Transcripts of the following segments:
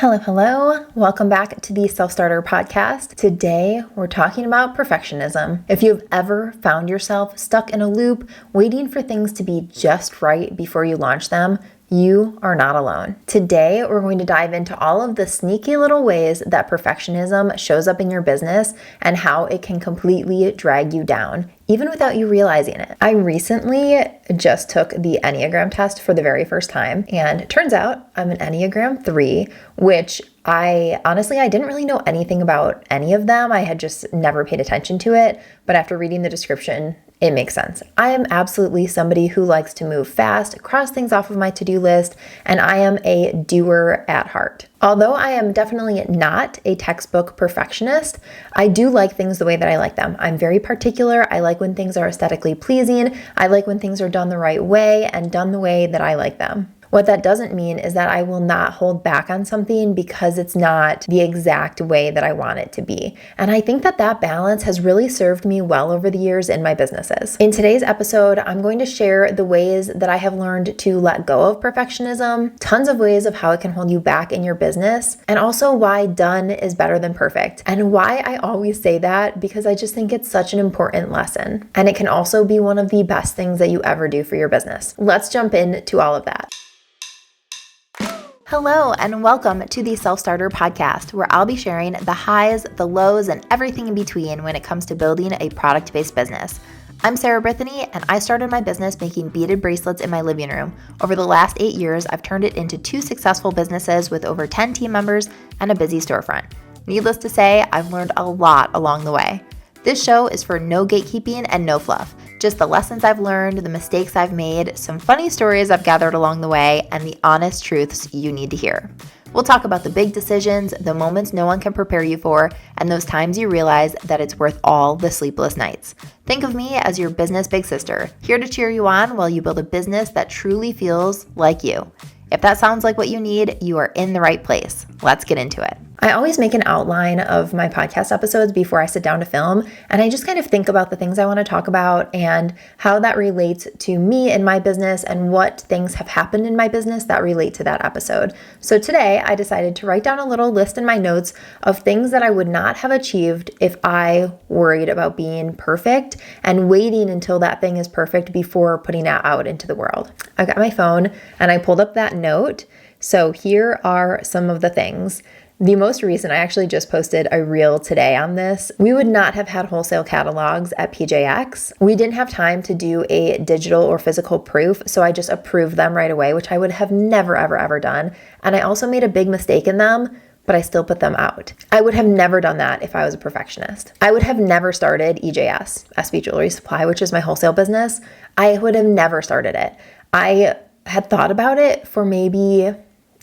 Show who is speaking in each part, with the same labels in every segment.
Speaker 1: Hello, hello. Welcome back to the Self-Starter Podcast. Today, we're talking about perfectionism. If you've ever found yourself stuck in a loop, waiting for things to be just right before you launch them, you are not alone. Today, we're going to dive into all of the sneaky little ways that perfectionism shows up in your business and how it can completely drag you down, even without you realizing it. I recently just took the Enneagram test for the very first time, and it turns out I'm an Enneagram 3, which I didn't really know anything about any of them. I had just never paid attention to it, but after reading the description, it makes sense. I am absolutely somebody who likes to move fast, cross things off of my to-do list, and I am a doer at heart. Although I am definitely not a textbook perfectionist, I do like things the way that I like them. I'm very particular. I like when things are aesthetically pleasing. I like when things are done the right way and done the way that I like them. What that doesn't mean is that I will not hold back on something because it's not the exact way that I want it to be. And I think that that balance has really served me well over the years in my businesses. In today's episode, I'm going to share the ways that I have learned to let go of perfectionism, tons of ways of how it can hold you back in your business, and also why done is better than perfect. And why I always say that, because I just think it's such an important lesson. And it can also be one of the best things that you ever do for your business. Let's jump into all of that. Hello, and welcome to the Self-Starter Podcast, where I'll be sharing the highs, the lows, and everything in between when it comes to building a product-based business. I'm Sarah Brithinee, and I started my business making beaded bracelets in my living room. Over the last 8 years, I've turned it into 2 successful businesses with over 10 team members and a busy storefront. Needless to say, I've learned a lot along the way. This show is for no gatekeeping and no fluff. Just the lessons I've learned, the mistakes I've made, some funny stories I've gathered along the way, and the honest truths you need to hear. We'll talk about the big decisions, the moments no one can prepare you for, and those times you realize that it's worth all the sleepless nights. Think of me as your business big sister, here to cheer you on while you build a business that truly feels like you. If that sounds like what you need, you are in the right place. Let's get into it. I always make an outline of my podcast episodes before I sit down to film, and I just kind of think about the things I want to talk about and how that relates to me and my business and what things have happened in my business that relate to that episode. So today I decided to write down a little list in my notes of things that I would not have achieved if I worried about being perfect and waiting until that thing is perfect before putting that out into the world. I've got my phone and I pulled up that note. So here are some of the things. The most recent, I actually just posted a reel today on this. We would not have had wholesale catalogs at PJX. We didn't have time to do a digital or physical proof, so I just approved them right away, which I would have never, ever done. And I also made a big mistake in them, but I still put them out. I would have never done that if I was a perfectionist. I would have never started EJS, SB Jewelry Supply, which is my wholesale business. I would have never started it. I had thought about it for maybe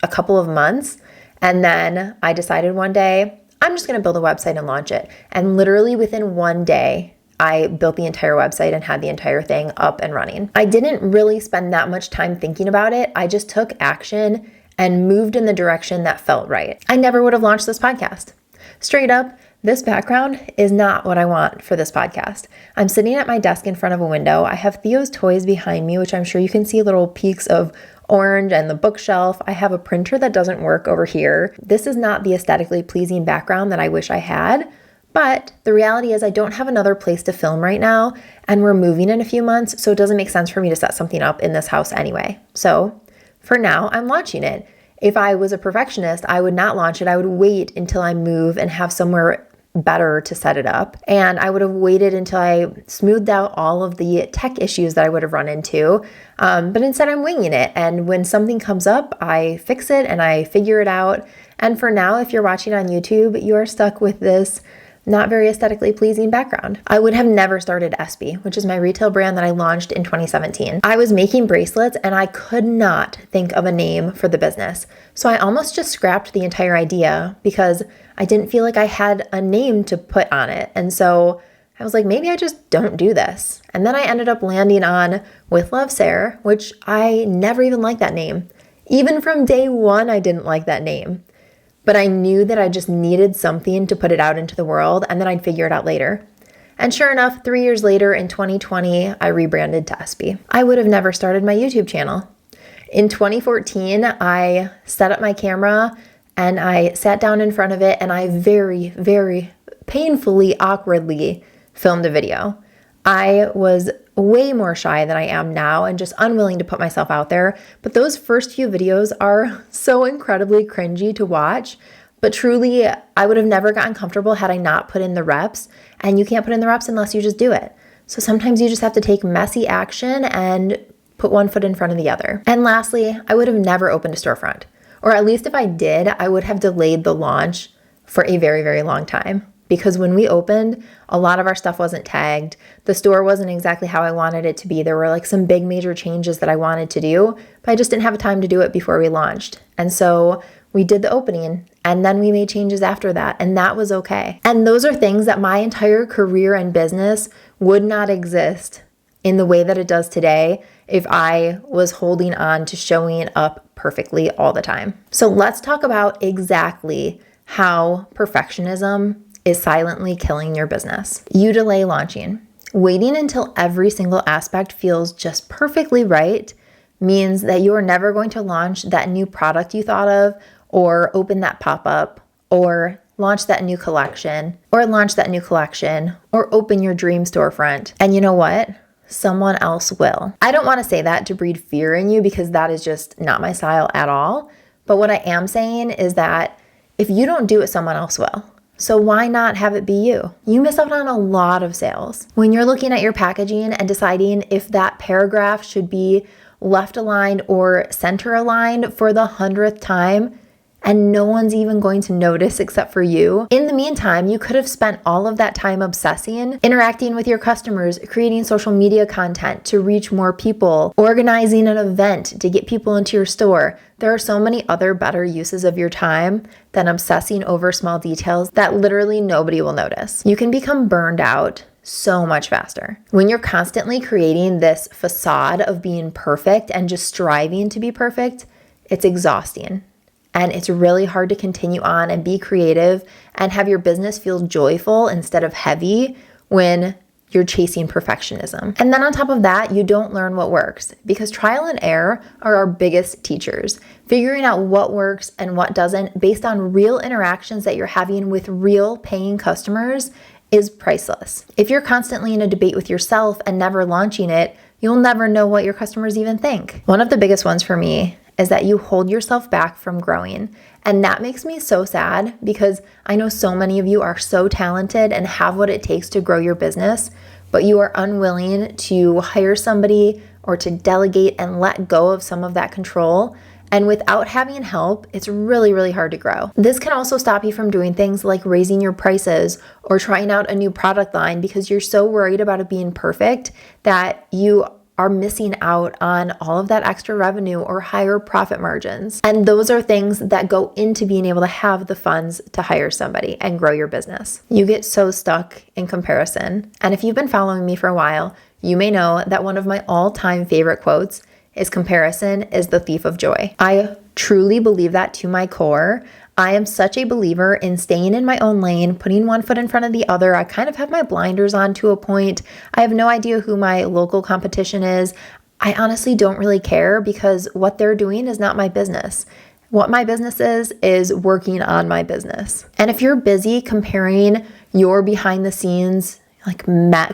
Speaker 1: a couple of months, and then I decided one day, I'm just going to build a website and launch it. And literally within one day, I built the entire website and had the entire thing up and running. I didn't really spend that much time thinking about it. I just took action and moved in the direction that felt right. I never would have launched this podcast. Straight up, this background is not what I want for this podcast. I'm sitting at my desk in front of a window. I have Theo's toys behind me, which I'm sure you can see little peaks of orange and the bookshelf. I have a printer that doesn't work over here. This is not the aesthetically pleasing background that I wish I had, but the reality is I don't have another place to film right now, and we're moving in a few months, so it doesn't make sense for me to set something up in this house anyway. So for now, I'm launching it. If I was a perfectionist, I would not launch it. I would wait until I move and have somewhere better to set it up. And I would have waited until I smoothed out all of the tech issues that I would have run into. But instead I'm winging it. And when something comes up, I fix it and I figure it out. And for now, if you're watching on YouTube, you are stuck with this not very aesthetically pleasing background. I would have never started SB, which is my retail brand that I launched in 2017. I was making bracelets and I could not think of a name for the business. So I almost just scrapped the entire idea because I didn't feel like I had a name to put on it. And so I was like, maybe I just don't do this. And then I ended up landing on With Love Sarah, which I never even liked that name. Even from day one, I didn't like that name. But I knew that I just needed something to put it out into the world, and then I'd figure it out later. And sure enough, 3 years later in 2020, I rebranded to SB. I would have never started my YouTube channel. In 2014, I set up my camera and I sat down in front of it and I very, very painfully, awkwardly filmed a video. I was way more shy than I am now and just unwilling to put myself out there. But those first few videos are so incredibly cringy to watch. But truly, I would have never gotten comfortable had I not put in the reps. And you can't put in the reps unless you just do it. So sometimes you just have to take messy action and put one foot in front of the other. And lastly, I would have never opened a storefront. Or at least if I did, I would have delayed the launch for a very, very long time. Because when we opened, a lot of our stuff wasn't tagged. The store wasn't exactly how I wanted it to be. There were like some big major changes that I wanted to do, but I just didn't have time to do it before we launched. And so we did the opening and then we made changes after that, and that was okay. And those are things that my entire career and business would not exist in the way that it does today if I was holding on to showing up perfectly all the time. So let's talk about exactly how perfectionism is silently killing your business. You delay launching. Waiting until every single aspect feels just perfectly right means that you are never going to launch that new product you thought of, or open that pop-up, or launch that new collection, or open your dream storefront. And you know what? Someone else will. I don't want to say that to breed fear in you because that is just not my style at all. But what I am saying is that if you don't do it, someone else will. So why not have it be you? You miss out on a lot of sales. When you're looking at your packaging and deciding if that paragraph should be left aligned or center aligned for the 100th time, and no one's even going to notice except for you. In the meantime, you could have spent all of that time obsessing, interacting with your customers, creating social media content to reach more people, organizing an event to get people into your store. There are so many other better uses of your time than obsessing over small details that literally nobody will notice. You can become burned out so much faster. When you're constantly creating this facade of being perfect and just striving to be perfect, it's exhausting. And it's really hard to continue on and be creative and have your business feel joyful instead of heavy when you're chasing perfectionism. And then on top of that, you don't learn what works because trial and error are our biggest teachers. Figuring out what works and what doesn't based on real interactions that you're having with real paying customers is priceless. If you're constantly in a debate with yourself and never launching it, you'll never know what your customers even think. One of the biggest ones for me is that you hold yourself back from growing. And that makes me so sad because I know so many of you are so talented and have what it takes to grow your business, but you are unwilling to hire somebody or to delegate and let go of some of that control. And without having help, it's really, really hard to grow. This can also stop you from doing things like raising your prices or trying out a new product line because you're so worried about it being perfect that you are missing out on all of that extra revenue or higher profit margins. And those are things that go into being able to have the funds to hire somebody and grow your business. You get so stuck in comparison. And if you've been following me for a while, you may know that one of my all-time favorite quotes is comparison is the thief of joy. I truly believe that to my core. I am such a believer in staying in my own lane, putting one foot in front of the other. I kind of have my blinders on to a point. I have no idea who my local competition is. I honestly don't really care because what they're doing is not my business. What my business is working on my business. And if you're busy comparing your behind the scenes, like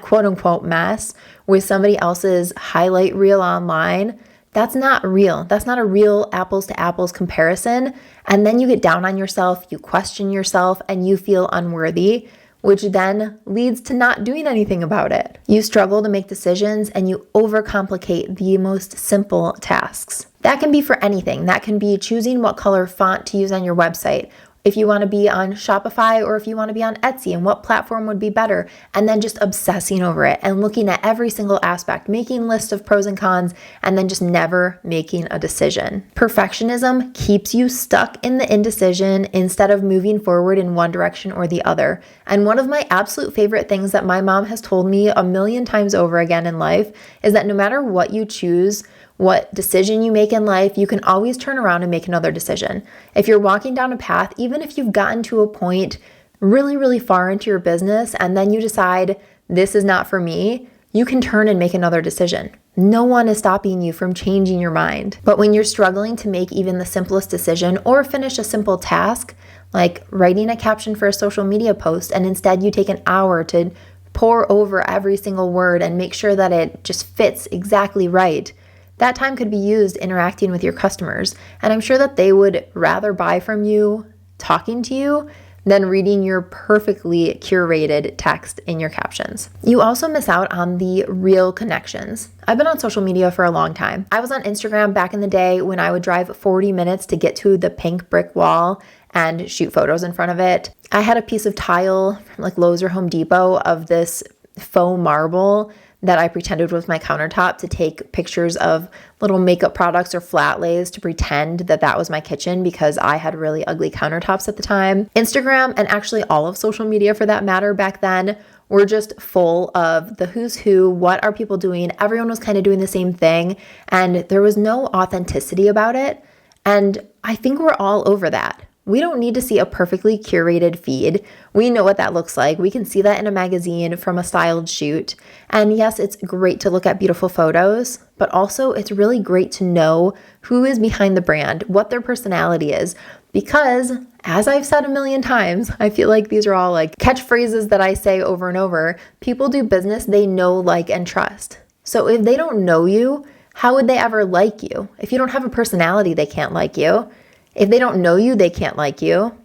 Speaker 1: quote unquote mess with somebody else's highlight reel online, that's not real. That's not a real apples to apples comparison. And then you get down on yourself, you question yourself, and you feel unworthy, which then leads to not doing anything about it. You struggle to make decisions and you overcomplicate the most simple tasks. That can be for anything. That can be choosing what color font to use on your website, if you want to be on Shopify or if you want to be on Etsy and what platform would be better, and then just obsessing over it and looking at every single aspect, making lists of pros and cons, and then just never making a decision. Perfectionism keeps you stuck in the indecision instead of moving forward in one direction or the other. And one of my absolute favorite things that my mom has told me a million times over again in life is that no matter what you choose, what decision you make in life, you can always turn around and make another decision. If you're walking down a path, even if you've gotten to a point really, really far into your business and then you decide this is not for me, you can turn and make another decision. No one is stopping you from changing your mind. But when you're struggling to make even the simplest decision or finish a simple task, like writing a caption for a social media post, and instead you take an hour to pour over every single word and make sure that it just fits exactly right, that time could be used interacting with your customers. And I'm sure that they would rather buy from you talking to you than reading your perfectly curated text in your captions. You also miss out on the real connections. I've been on social media for a long time. I was on Instagram back in the day when I would drive 40 minutes to get to the pink brick wall and shoot photos in front of it. I had a piece of tile from like Lowe's or Home Depot of this faux marble that I pretended was my countertop to take pictures of little makeup products or flat lays to pretend that that was my kitchen because I had really ugly countertops at the time. Instagram, and actually all of social media for that matter back then, were just full of the who's who, what are people doing? Everyone was kind of doing the same thing, and there was no authenticity about it. And I think we're all over that. We don't need to see a perfectly curated feed. We know what that looks like. We can see that in a magazine from a styled shoot. And yes, it's great to look at beautiful photos, but also it's really great to know who is behind the brand, what their personality is. Because as I've said a million times, I feel like these are all like catchphrases that I say over and over. People do business they know, like, and trust. So if they don't know you, how would they ever like you? If you don't have a personality, they can't like you. If they don't know you, they can't like you.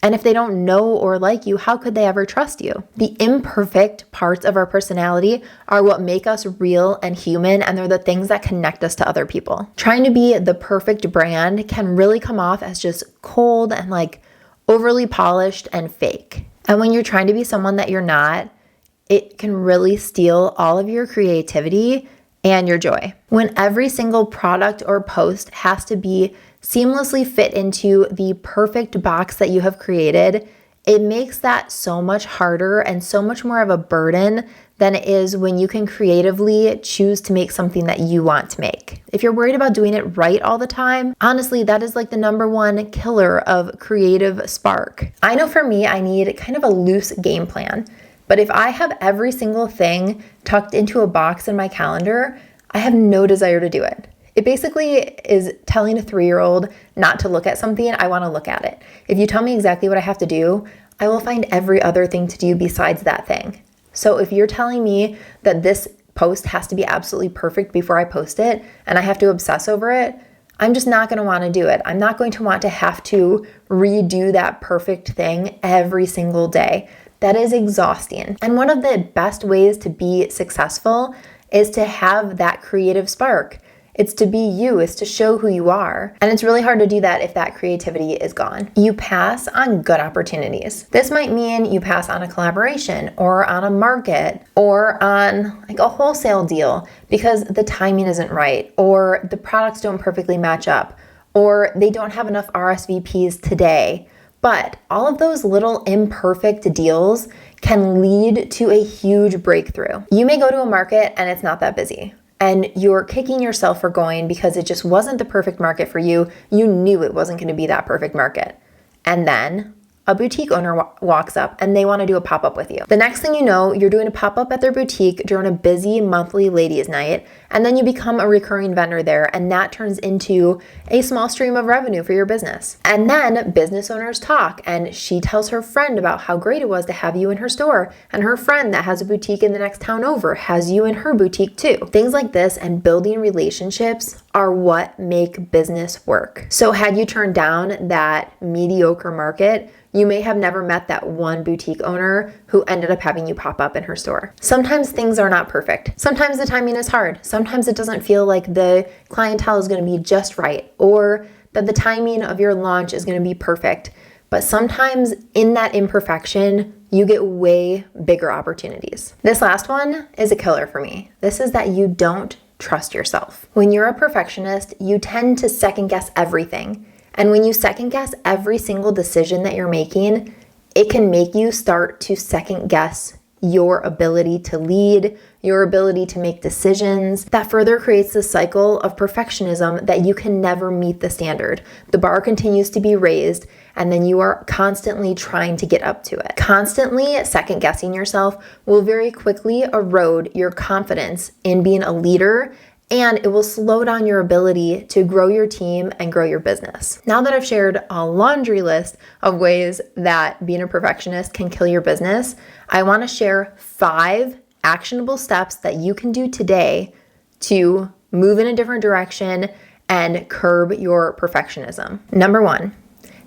Speaker 1: And if they don't know or like you, how could they ever trust you? The imperfect parts of our personality are what make us real and human, and they're the things that connect us to other people. Trying to be the perfect brand can really come off as just cold and like overly polished and fake. And when you're trying to be someone that you're not, it can really steal all of your creativity and your joy. When every single product or post has to be seamlessly fit into the perfect box that you have created, it makes that so much harder and so much more of a burden than it is when you can creatively choose to make something that you want to make. If you're worried about doing it right all the time, honestly, that is like the number one killer of creative spark. I know for me, I need kind of a loose game plan. But if I have every single thing tucked into a box in my calendar, I have no desire to do it. It basically is telling a 3-year-old not to look at something. I want to look at it. If you tell me exactly what I have to do, I will find every other thing to do besides that thing. So if you're telling me that this post has to be absolutely perfect before I post it and I have to obsess over it, I'm just not going to want to do it. I'm not going to want to have to redo that perfect thing every single day. That is exhausting. And one of the best ways to be successful is to have that creative spark. It's to be you, it's to show who you are. And it's really hard to do that if that creativity is gone. You pass on good opportunities. This might mean you pass on a collaboration or on a market or on like a wholesale deal because the timing isn't right or the products don't perfectly match up or they don't have enough RSVPs today. But all of those little imperfect deals can lead to a huge breakthrough. You may go to a market and it's not that busy. And you're kicking yourself for going because it just wasn't the perfect market for you. You knew it wasn't going to be that perfect market. And then a boutique owner walks up and they want to do a pop-up with you. The next thing you know, you're doing a pop-up at their boutique during a busy monthly ladies' night, and then you become a recurring vendor there, and that turns into a small stream of revenue for your business. And then business owners talk, and she tells her friend about how great it was to have you in her store, and her friend that has a boutique in the next town over has you in her boutique too. Things like this and building relationships are what make business work. So had you turned down that mediocre market, you may have never met that one boutique owner who ended up having you pop up in her store. Sometimes things are not perfect. Sometimes the timing is hard. Sometimes it doesn't feel like the clientele is going to be just right or that the timing of your launch is going to be perfect. But sometimes in that imperfection, you get way bigger opportunities. This last one is a killer for me. This is that you don't trust yourself. When you're a perfectionist, you tend to second guess everything. And when you second guess every single decision that you're making, it can make you start to second guess your ability to lead, your ability to make decisions. That further creates this cycle of perfectionism that you can never meet the standard. The bar continues to be raised, and then you are constantly trying to get up to it. Constantly second guessing yourself will very quickly erode your confidence in being a leader, and it will slow down your ability to grow your team and grow your business. Now that I've shared a laundry list of ways that being a perfectionist can kill your business, I want to share 5 actionable steps that you can do today to move in a different direction and curb your perfectionism. Number 1,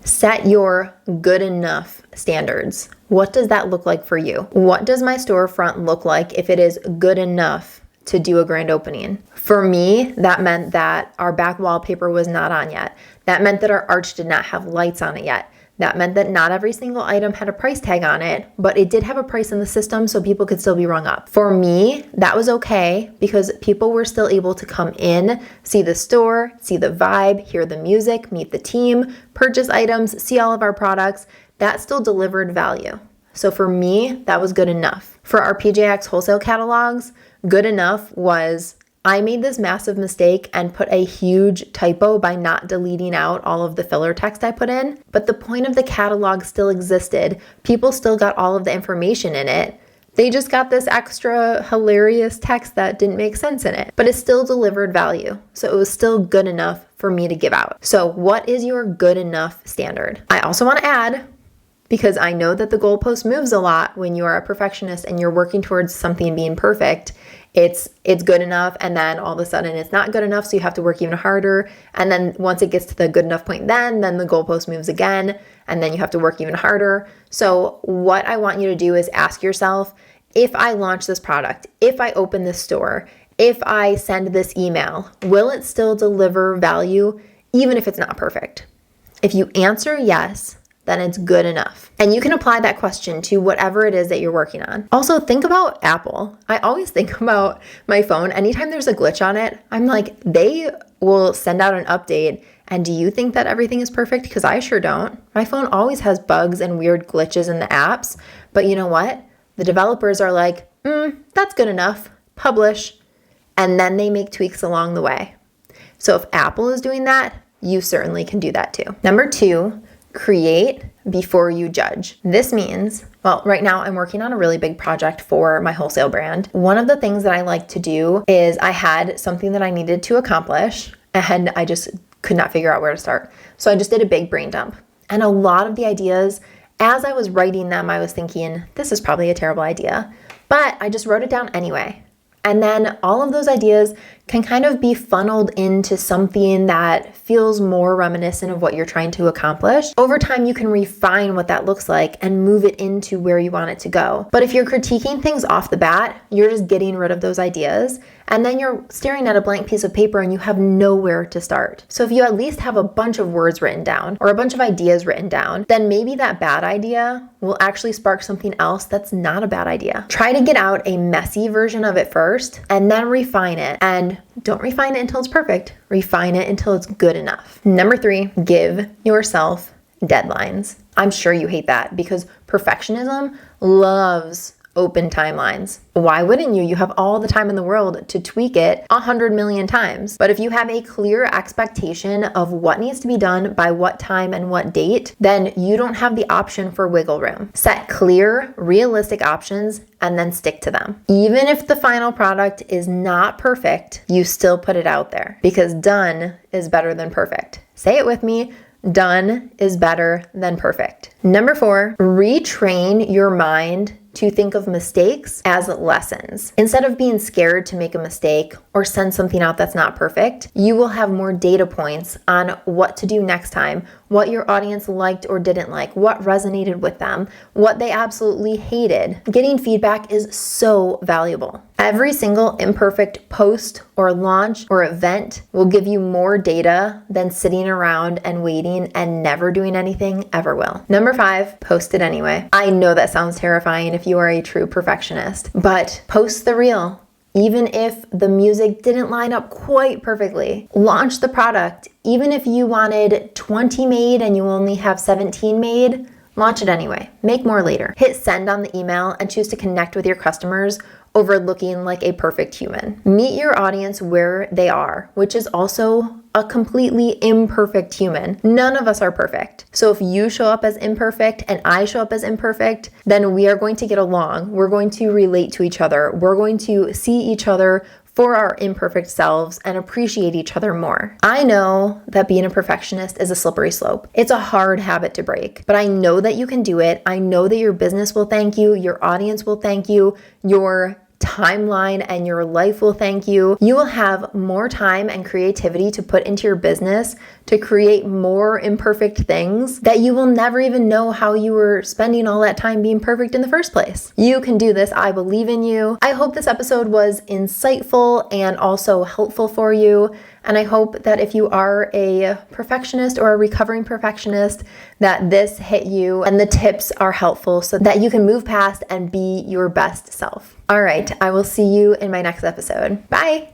Speaker 1: set your good enough standards. What does that look like for you? What does my storefront look like if it is good enough to do a grand opening? For me, that meant that our back wallpaper was not on yet. That meant that our arch did not have lights on it yet. That meant that not every single item had a price tag on it, but it did have a price in the system so people could still be rung up. For me, that was okay because people were still able to come in, see the store, see the vibe, hear the music, meet the team, purchase items, see all of our products. That still delivered value. So for me, that was good enough. For our PJX wholesale catalogs, good enough was I made this massive mistake and put a huge typo by not deleting out all of the filler text I put in, but the point of the catalog still existed. People still got all of the information in it. They just got this extra hilarious text that didn't make sense in it, but it still delivered value. So it was still good enough for me to give out. So what is your good enough standard? I also want to add, because I know that the goalpost moves a lot when you are a perfectionist and you're working towards something being perfect. It's good enough, and then all of a sudden it's not good enough, so you have to work even harder. And then once it gets to the good enough point, then the goalpost moves again, and then you have to work even harder. So what I want you to do is ask yourself, if I launch this product, if I open this store, if I send this email, will it still deliver value even if it's not perfect? If you answer yes, then it's good enough. And you can apply that question to whatever it is that you're working on. Also, think about Apple. I always think about my phone. Anytime there's a glitch on it, I'm like, they will send out an update. And do you think that everything is perfect? Because I sure don't. My phone always has bugs and weird glitches in the apps. But you know what? The developers are like, that's good enough. Publish. And then they make tweaks along the way. So if Apple is doing that, you certainly can do that too. Number 2, create before you judge. This means, well, right now I'm working on a really big project for my wholesale brand. One of the things that I like to do is I had something that I needed to accomplish and I just could not figure out where to start. So I just did a big brain dump. And a lot of the ideas, as I was writing them, I was thinking, this is probably a terrible idea, but I just wrote it down anyway. And then all of those ideas can kind of be funneled into something that feels more reminiscent of what you're trying to accomplish. Over time, you can refine what that looks like and move it into where you want it to go. But if you're critiquing things off the bat, you're just getting rid of those ideas. And then you're staring at a blank piece of paper and you have nowhere to start. So if you at least have a bunch of words written down or a bunch of ideas written down, then maybe that bad idea will actually spark something else that's not a bad idea. Try to get out a messy version of it first and then refine it. And don't refine it until it's perfect. Refine it until it's good enough. Number 3, give yourself deadlines. I'm sure you hate that because perfectionism loves open timelines. Why wouldn't you? You have all the time in the world to tweak it 100 million times. But if you have a clear expectation of what needs to be done by what time and what date, then you don't have the option for wiggle room. Set clear, realistic options and then stick to them. Even if the final product is not perfect, you still put it out there because done is better than perfect. Say it with me. Done is better than perfect. Number 4, retrain your mind to think of mistakes as lessons. Instead of being scared to make a mistake or send something out that's not perfect, you will have more data points on what to do next time, what your audience liked or didn't like, what resonated with them, what they absolutely hated. Getting feedback is so valuable. Every single imperfect post or launch or event will give you more data than sitting around and waiting and never doing anything ever will. Number 5, post it anyway. I know that sounds terrifying if you are a true perfectionist, but post the reel. Even if the music didn't line up quite perfectly, launch the product. Even if you wanted 20 made and you only have 17 made, Launch it anyway. Make more later. Hit send on the email and choose to connect with your customers over looking like a perfect human. Meet your audience where they are, which is also a completely imperfect human. None of us are perfect. So if you show up as imperfect and I show up as imperfect, then we are going to get along. We're going to relate to each other. We're going to see each other for our imperfect selves and appreciate each other more. I know that being a perfectionist is a slippery slope. It's a hard habit to break, but I know that you can do it. I know that your business will thank you, your audience will thank you, your timeline and your life will thank you. You will have more time and creativity to put into your business to create more imperfect things that you will never even know how you were spending all that time being perfect in the first place. You can do this. I believe in you. I hope this episode was insightful and also helpful for you. And I hope that if you are a perfectionist or a recovering perfectionist, that this hit you and the tips are helpful so that you can move past and be your best self. All right, I will see you in my next episode. Bye.